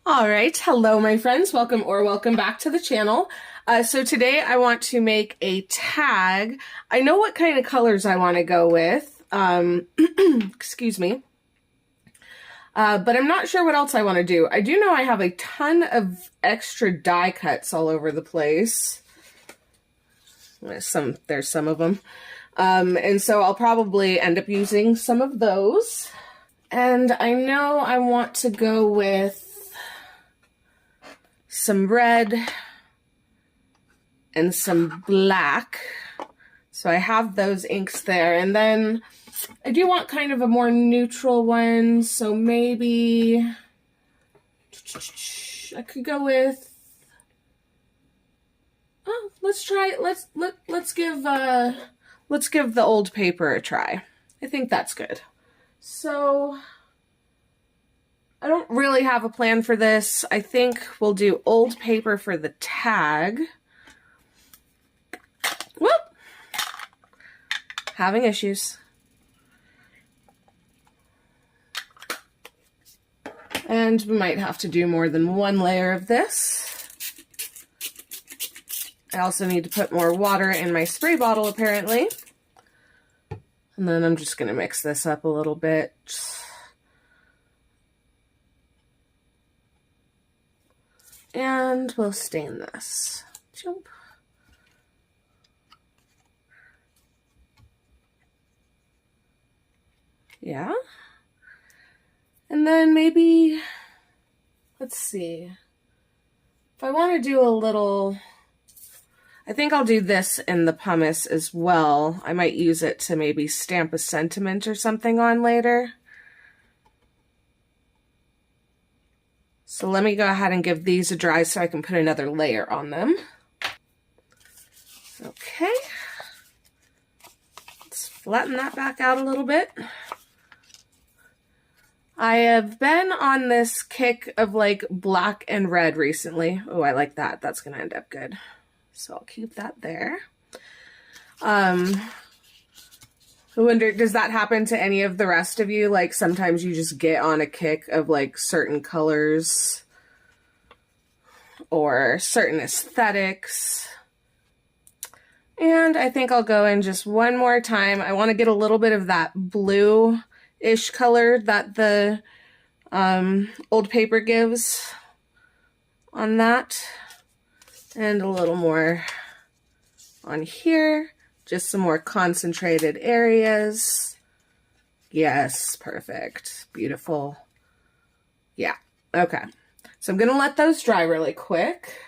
All right, hello my friends, welcome back to the channel. So today I want to make a tag. I know what kind of colors I want to go with, excuse me, but I'm not sure what else I want to do. I do know I have a ton of extra die cuts all over the place. There's some of them. And so I'll probably end up using some of those. And I know I want to go with some red and some black. So I have those inks there. And then I do want kind of a more neutral one. So maybe I could go with, oh, let's give the old paper a try. I think that's good. So I don't really have a plan for this. I think we'll do old paper for the tag. Whoop! Having issues. And we might have to do more than one layer of this. I also need to put more water in my spray bottle, apparently. And then I'm just going to mix this up a little bit. And we'll stain this. Jump. Yeah. And then maybe, let's see. If I want to do a little, I think I'll do this in the pumice as well. I might use it to maybe stamp a sentiment or something on later. So let me go ahead and give these a dry so I can put another layer on them. Okay. Let's flatten that back out a little bit. I have been on this kick of like black and red recently. Oh, I like that. That's going to end up good. So I'll keep that there. I wonder, does that happen to any of the rest of you? Like sometimes you just get on a kick of like certain colors or certain aesthetics. And I think I'll go in just one more time. I want to get a little bit of that blue-ish color that the old paper gives on that. And a little more on here. Just some more concentrated areas. Yes, perfect. Beautiful. Yeah, okay. So I'm going to let those dry really quick.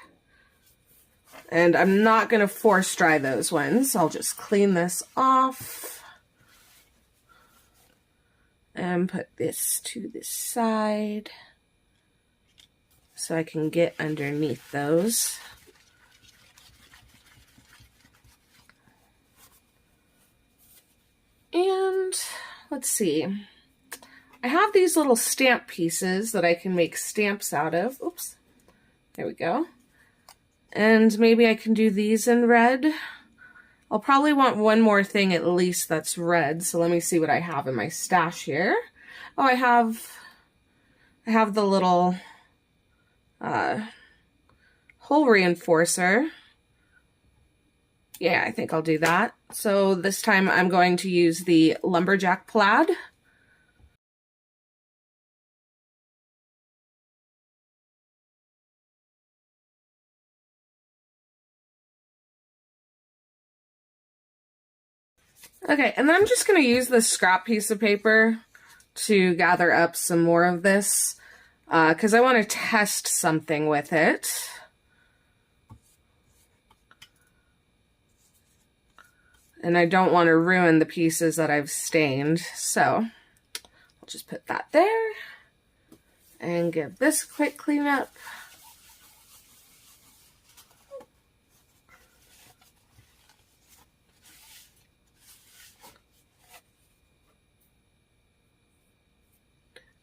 And I'm not going to force dry those ones. I'll just clean this off. And put this to the side. So I can get underneath those. And let's see, I have these little stamp pieces that I can make stamps out of. Oops, there we go. And maybe I can do these in red. I'll probably want one more thing at least that's red. So let me see what I have in my stash here. Oh, I have the little hole reinforcer. Yeah, I think I'll do that. So this time I'm going to use the Lumberjack Plaid. Okay, and then I'm just going to use this scrap piece of paper to gather up some more of this because I want to test something with it. And I don't want to ruin the pieces that I've stained. So I'll just put that there and give this a quick clean up.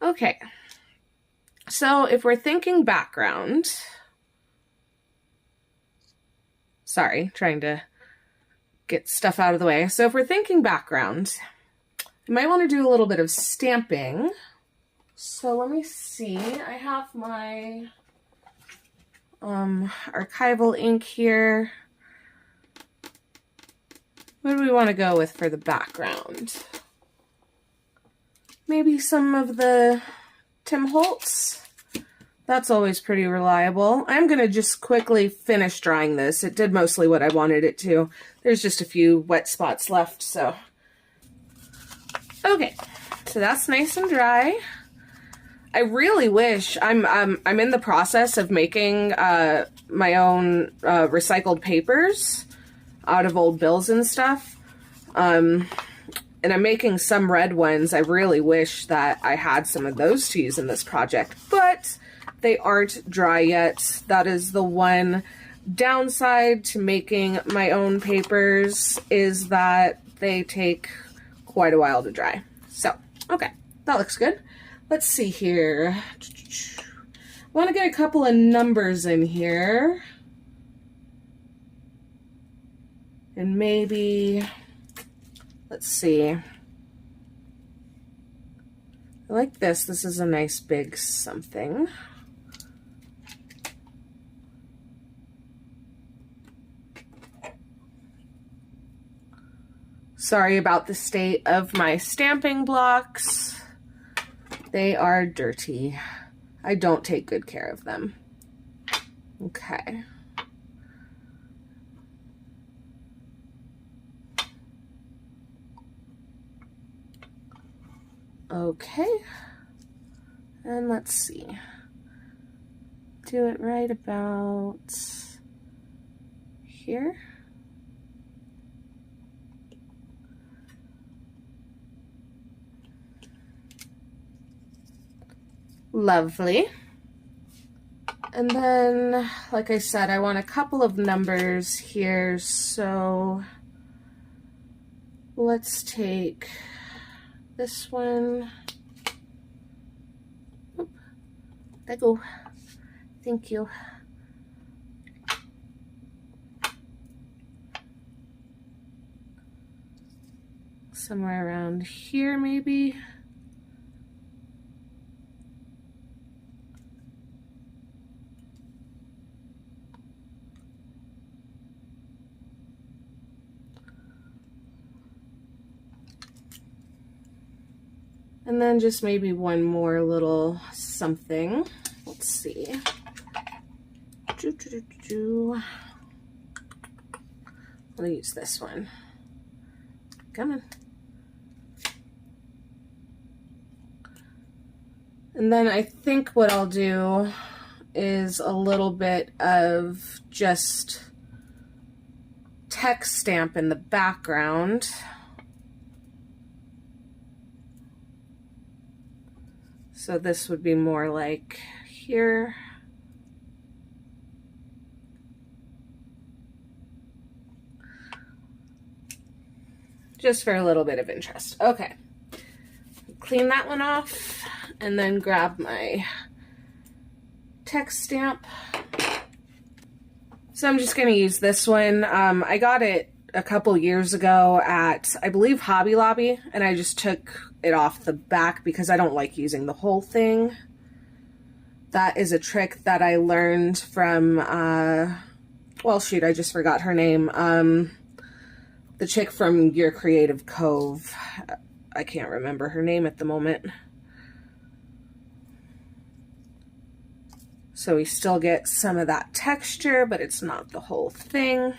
Okay. So if we're thinking background, sorry, trying to get stuff out of the way. So if we're thinking background, you might want to do a little bit of stamping. So let me see. I have my archival ink here. What do we want to go with for the background? Maybe some of the Tim Holtz. That's always pretty reliable. I'm going to just quickly finish drying this. It did mostly what I wanted it to. There's just a few wet spots left, so. Okay, so that's nice and dry. I really wish, I'm in the process of making my own recycled papers out of old bills and stuff. And I'm making some red ones. I really wish that I had some of those to use in this project, but they aren't dry yet. That is the one downside to making my own papers, is that they take quite a while to dry. So, okay, that looks good. Let's see here. I want to get a couple of numbers in here. And maybe, let's see. I like this. This is a nice big something. Sorry about the state of my stamping blocks. They are dirty. I don't take good care of them. Okay. Okay. And let's see. Do it right about here. Lovely. And then, like I said, I want a couple of numbers here, so let's take this one. Oop. There you go. Thank you. Somewhere around here, maybe. And then just maybe one more little something. Let's see. I'll use this one. Come on. And then I think what I'll do is a little bit of just text stamp in the background. So this would be more like here. Just for a little bit of interest. Okay. Clean that one off and then grab my text stamp. So I'm just going to use this one. I got it a couple years ago at, I believe, Hobby Lobby, and I just took it off the back because I don't like using the whole thing. That is a trick that I learned from, well, shoot, I just forgot her name. The chick from Your Creative Cove. I can't remember her name at the moment. So we still get some of that texture, but it's not the whole thing.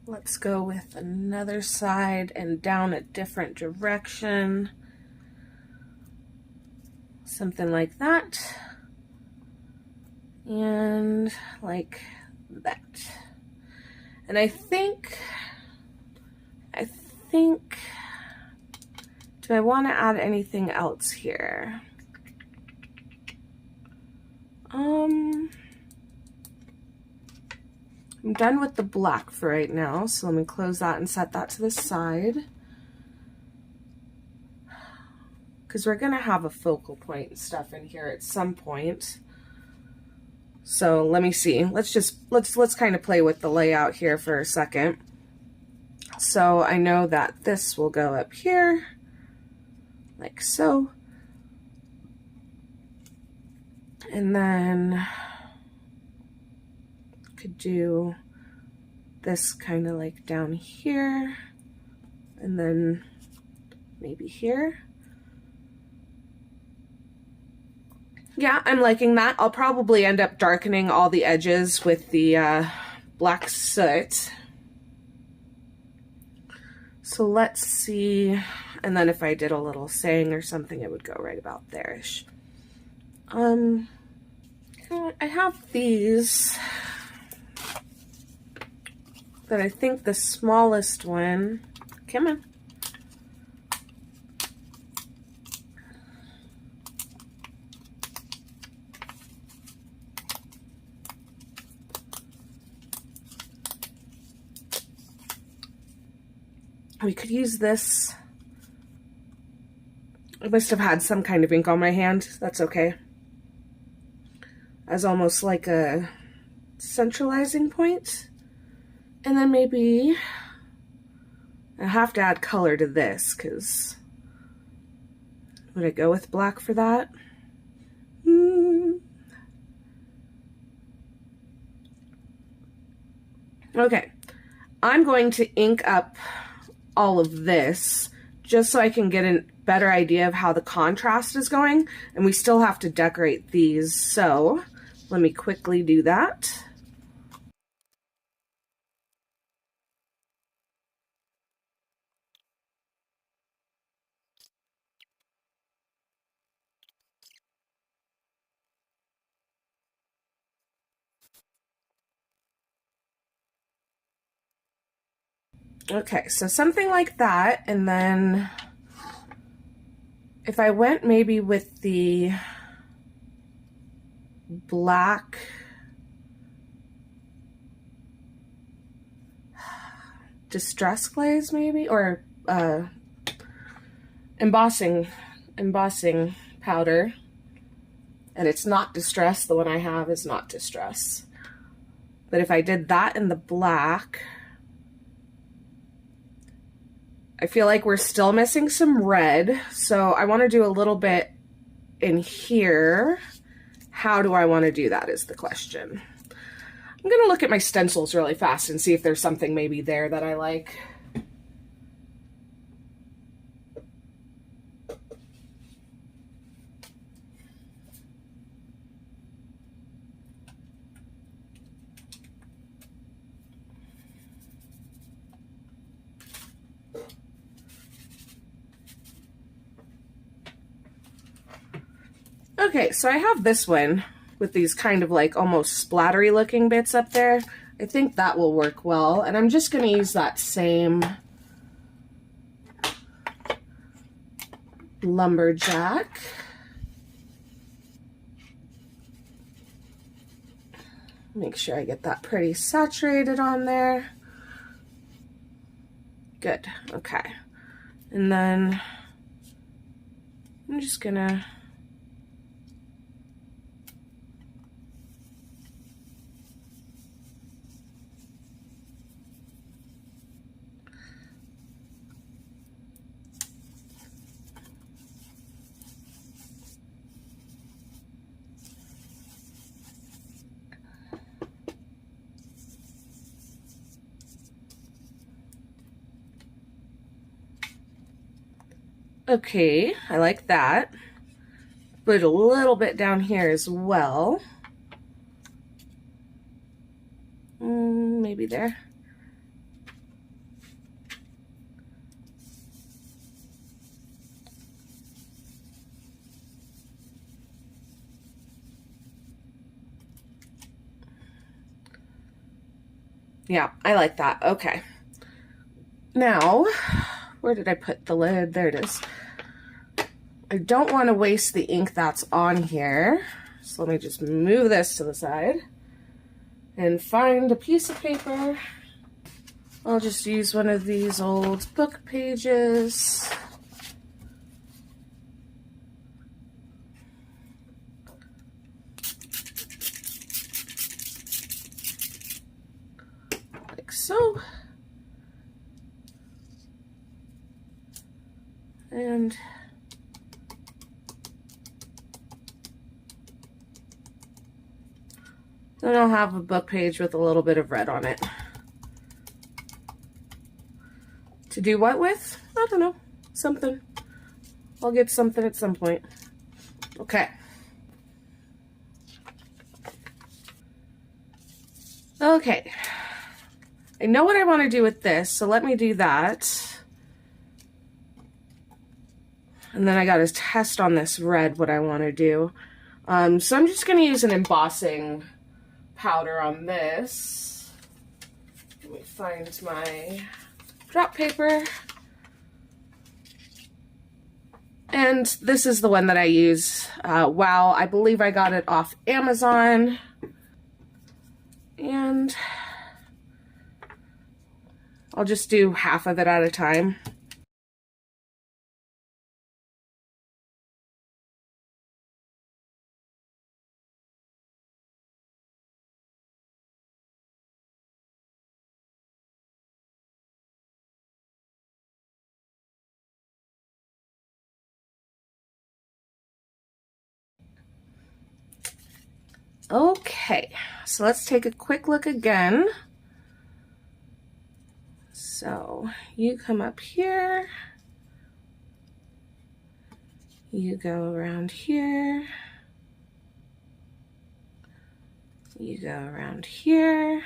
Let's go with another side and down a different direction. Something like that. And like that. And I think, do I want to add anything else here? I'm done with the black for right now, so let me close that and set that to the side. Because we're going to have a focal point and stuff in here at some point. So let me see. Let's kind of play with the layout here for a second. So I know that this will go up here. like so. And then could do this kind of like down here, and then maybe here. Yeah, I'm liking that. I'll probably end up darkening all the edges with the black soot. So let's see, and then if I did a little saying or something, it would go right about there-ish. I have these that I think the smallest one, come on. We could use this. I must have had some kind of ink on my hand. That's okay. As almost like a centralizing point. And then maybe I have to add color to this, because would I go with black for that? Okay, I'm going to ink up all of this just so I can get a better idea of how the contrast is going, and we still have to decorate these, so let me quickly do that. Okay, so something like that, and then if I went maybe with the black distress glaze maybe, or embossing powder, and it's not distress, the one I have is not distress, but if I did that in the black, I feel like we're still missing some red, so I want to do a little bit in here. How do I want to do that is the question. I'm going to look at my stencils really fast and see if there's something maybe there that I like. Okay, so I have this one with these kind of like almost splattery looking bits up there. I think that will work well, and I'm just going to use that same lumberjack. Make sure I get that pretty saturated on there. Good, okay. And then I'm just gonna okay, I like that. Put a little bit down here as well. Maybe there. Yeah, I like that. Okay. Now, where did I put the lid? There it is. I don't want to waste the ink that's on here. So let me just move this to the side and find a piece of paper. I'll just use one of these old book pages. Like so. And Then I'll have a book page with a little bit of red on it. To do what with? I don't know. Something. I'll get something at some point. Okay. Okay. I know what I want to do with this, so let me do that. And then I got to test on this red what I want to do. So I'm just going to use an embossing powder on this. Let me find my drop paper. And this is the one that I use. Wow, I believe I got it off Amazon. And I'll just do half of it at a time. Okay, so let's take a quick look again. So you come up here, you go around here, you go around here,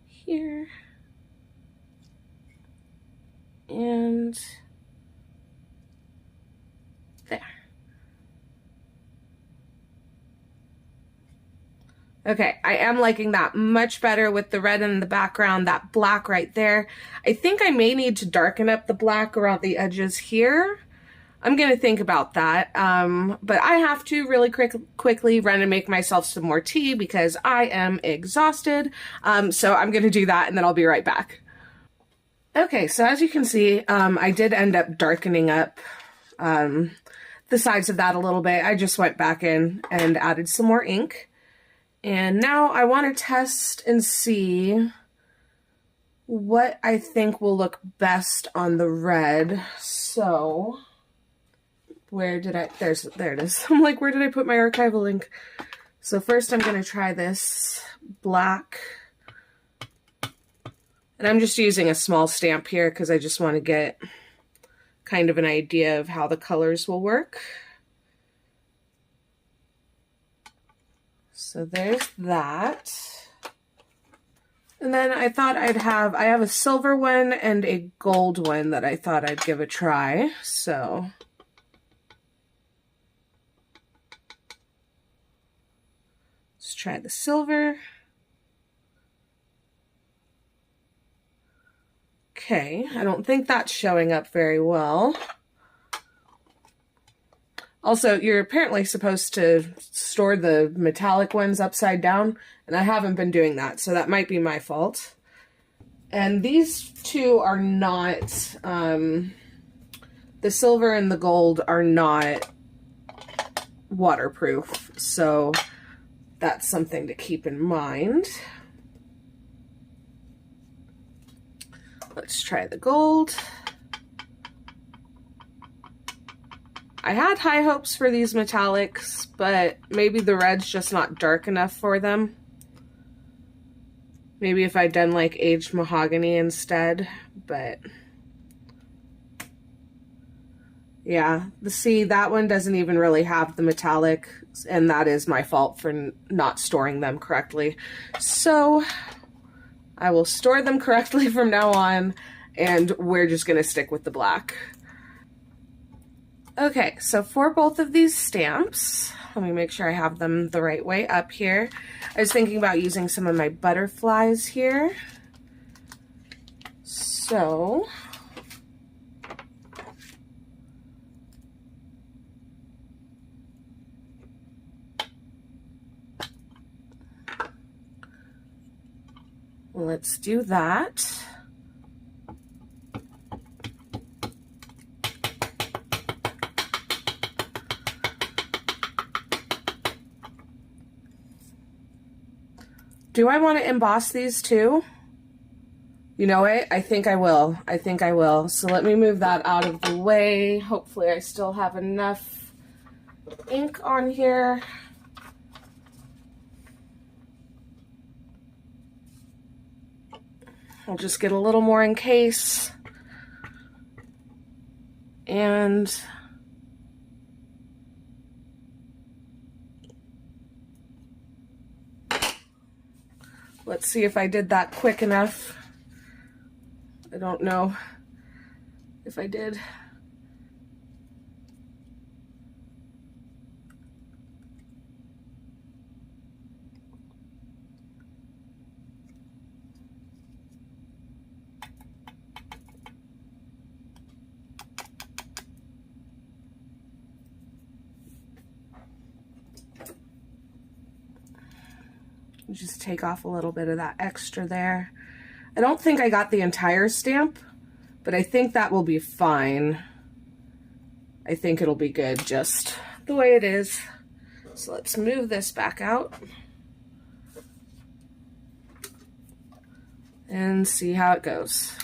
here, and there. Okay, I am liking that much better with the red in the background, that black right there. I think I may need to darken up the black around the edges here. I'm going to think about that, but I have to really quickly run and make myself some more tea because I am exhausted. So I'm going to do that and then I'll be right back. Okay, so as you can see, I did end up darkening up the sides of that a little bit. I just went back in and added some more ink. And now I want to test and see what I think will look best on the red. So where did there it is. I'm like, where did I put my archival link? So first I'm going to try this black. And I'm just using a small stamp here because I just want to get kind of an idea of how the colors will work. So there's that. And then I thought I have a silver one and a gold one that I thought I'd give a try. So let's try the silver. Okay, I don't think that's showing up very well. Also, you're apparently supposed to store the metallic ones upside down, and I haven't been doing that, so that might be my fault. And these two are not, the silver and the gold are not waterproof, so that's something to keep in mind. Let's try the gold. I had high hopes for these metallics, but maybe the red's just not dark enough for them. Maybe if I'd done like aged mahogany instead, but yeah, see, that one doesn't even really have the metallic, and that is my fault for not storing them correctly. So I will store them correctly from now on, and we're just gonna stick with the black. Okay, so for both of these stamps, let me make sure I have them the right way up here. I was thinking about using some of my butterflies here. So let's do that. Do I want to emboss these too? You know what? I think I will. I think I will. So let me move that out of the way. Hopefully I still have enough ink on here. I'll just get a little more in case. And let's see if I did that quick enough. I don't know if I did. Just take off a little bit of that extra there. I don't think I got the entire stamp, but I think that will be fine. I think it'll be good just the way it is. So let's move this back out and see how it goes.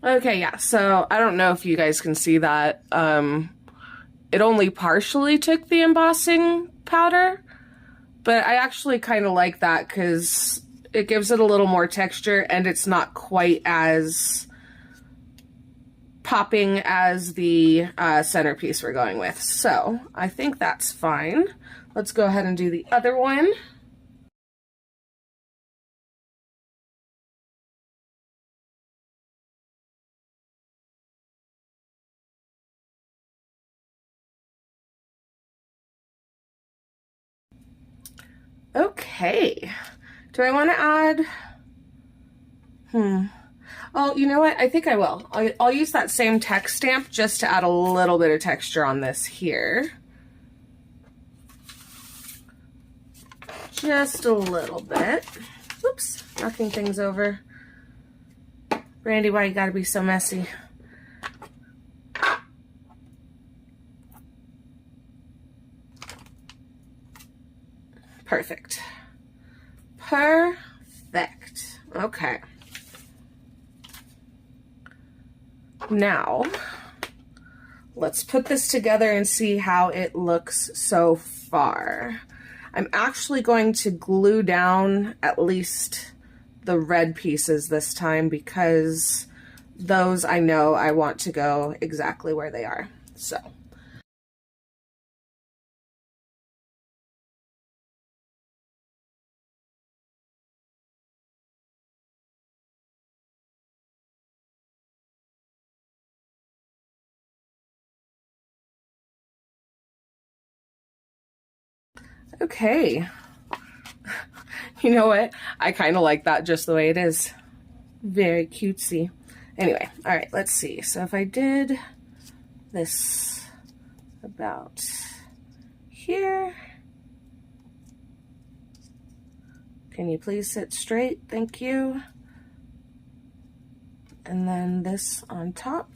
Okay, yeah, so I don't know if you guys can see that. It only partially took the embossing powder, but I actually kind of like that because it gives it a little more texture and it's not quite as popping as the centerpiece we're going with. So I think that's fine. Let's go ahead and do the other one. Okay, do I want to add, oh, you know what, I think I will. I'll use that same text stamp just to add a little bit of texture on this here. Just a little bit. Oops, knocking things over. Brandy, why you gotta be so messy? Perfect. Perfect. Okay. Now, let's put this together and see how it looks so far. I'm actually going to glue down at least the red pieces this time because those I know I want to go exactly where they are. So. Okay. You know what? I kind of like that just the way it is. Very cutesy. Anyway, all right, let's see. So if I did this about here, can you please sit straight? Thank you. And then this on top.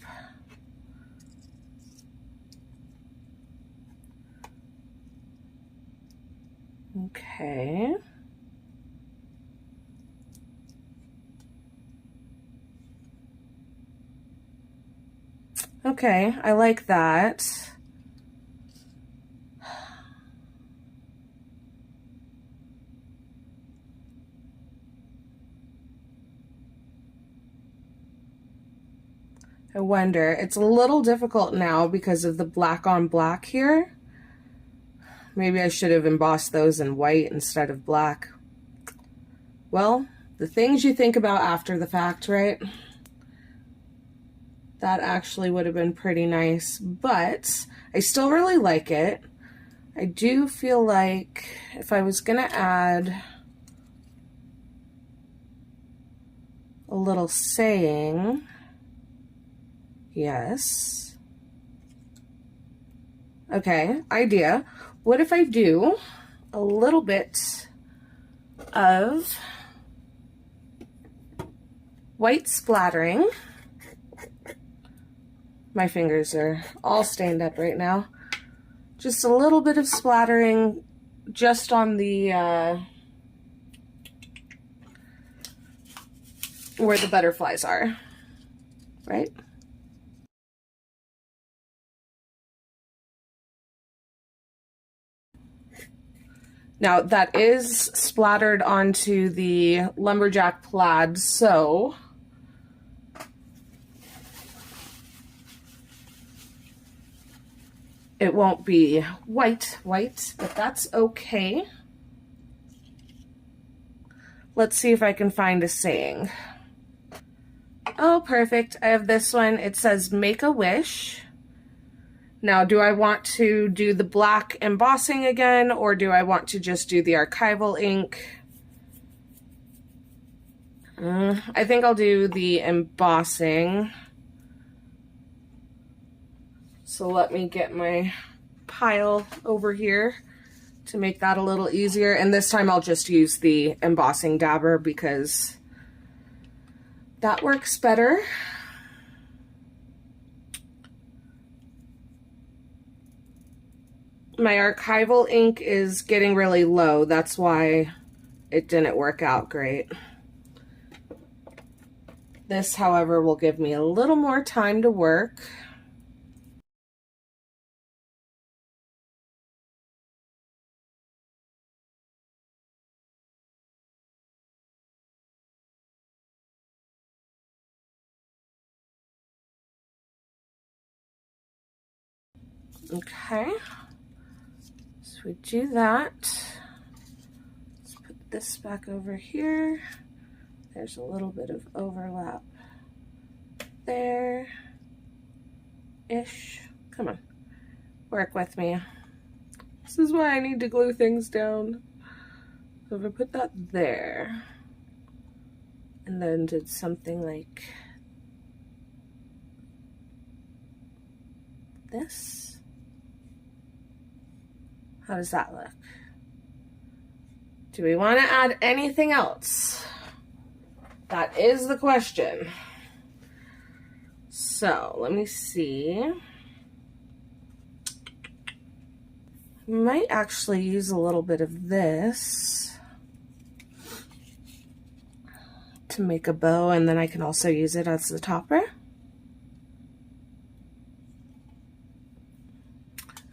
Okay. Okay, I like that. I wonder, it's a little difficult now because of the black on black here. Maybe I should have embossed those in white instead of black. Well, the things you think about after the fact, right? That actually would have been pretty nice, but I still really like it. I do feel like if I was gonna add a little saying, yes. Okay, idea. What if I do a little bit of white splattering? My fingers are all stained up right now. Just a little bit of splattering just on the where the butterflies are, right? Now that is splattered onto the lumberjack plaid, so it won't be white, but that's okay. Let's see if I can find a saying. Oh, perfect. I have this one. It says, make a wish. Now, do I want to do the black embossing again, or do I want to just do the archival ink? I think I'll do the embossing. So let me get my pile over here to make that a little easier. And this time I'll just use the embossing dabber because that works better. My archival ink is getting really low. That's why it didn't work out great. This, however, will give me a little more time to work. Okay, so we do that. Let's put this back over here. There's a little bit of overlap there-ish. Come on, work with me. This is why I need to glue things down. So if I put that there, and then did something like this. How does that look? Do we want to add anything else? That is the question. So let me see. Might actually use a little bit of this to make a bow, and then I can also use it as the topper.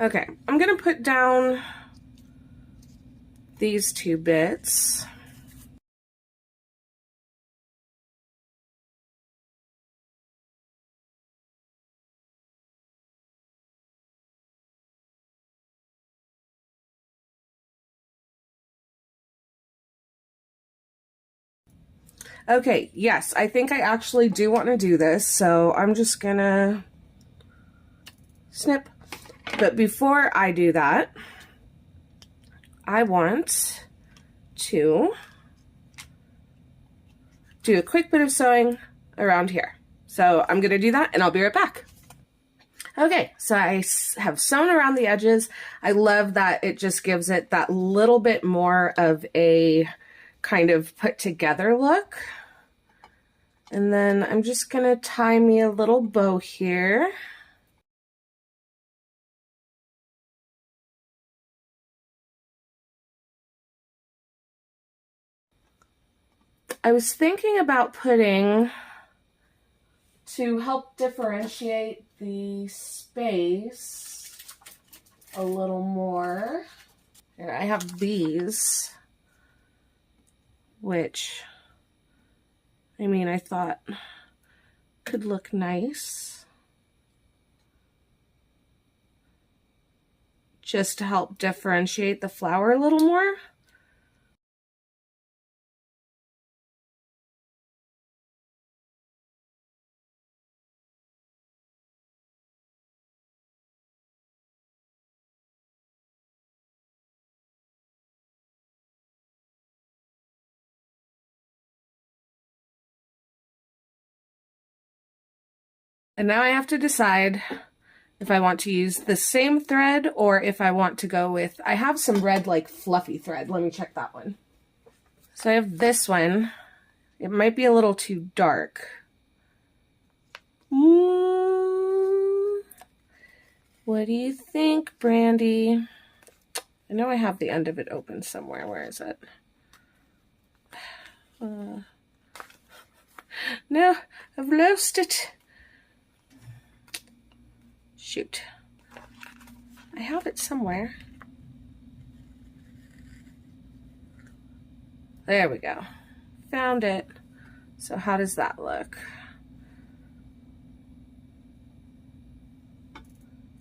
Okay, I'm gonna put down these two bits. Okay, yes, I think I actually do want to do this, so I'm just gonna snip. But before I do that, I want to do a quick bit of sewing around here. So I'm gonna do that and I'll be right back. Okay, so I have sewn around the edges. I love that it just gives it that little bit more of a kind of put together look. And then I'm just gonna tie me a little bow here. I was thinking about putting, to help differentiate the space a little more. Here, I have these, which, I mean, I thought could look nice. Just to help differentiate the flower a little more. And now I have to decide if I want to use the same thread or if I want to go with, I have some red like fluffy thread. Let me check that one. So I have this one. It might be a little too dark. What do you think, Brandy? I know I have the end of it open somewhere. Where is it? No, I've lost it. Shoot. I have it somewhere. There we go. Found it. So how does that look?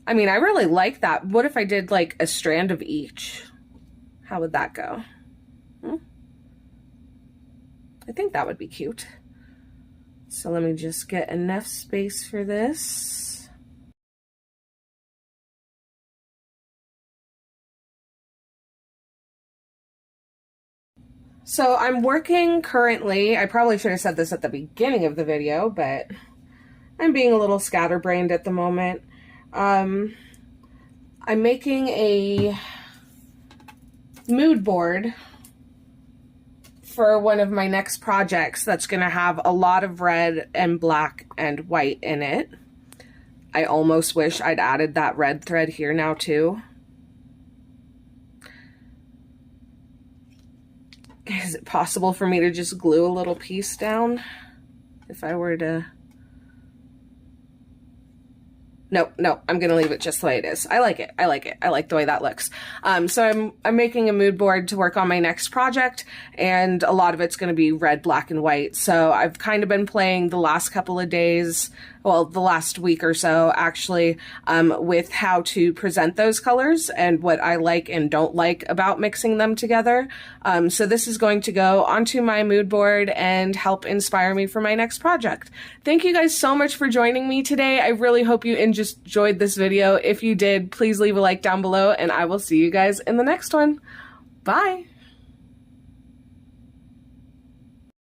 I mean, I really like that. What if I did like a strand of each? How would that go? I think that would be cute. So let me just get enough space for this. So I'm working currently, I probably should have said this at the beginning of the video, but I'm being a little scatterbrained at the moment. I'm making a mood board for one of my next projects that's going to have a lot of red and black and white in it. I almost wish I'd added that red thread here now too. Is it possible for me to just glue a little piece down if I were to? No, I'm gonna leave it just the way it is. I like it. I like the way that looks. So I'm making a mood board to work on my next project, and a lot of it's gonna be red, black, and white. So I've kind of been playing the last couple of days, well, the last week or so actually, with how to present those colors and what I like and don't like about mixing them together. So this is going to go onto my mood board and help inspire me for my next project. Thank you guys so much for joining me today. I really hope you enjoyed this video. If you did, please leave a like down below, and I will see you guys in the next one. Bye!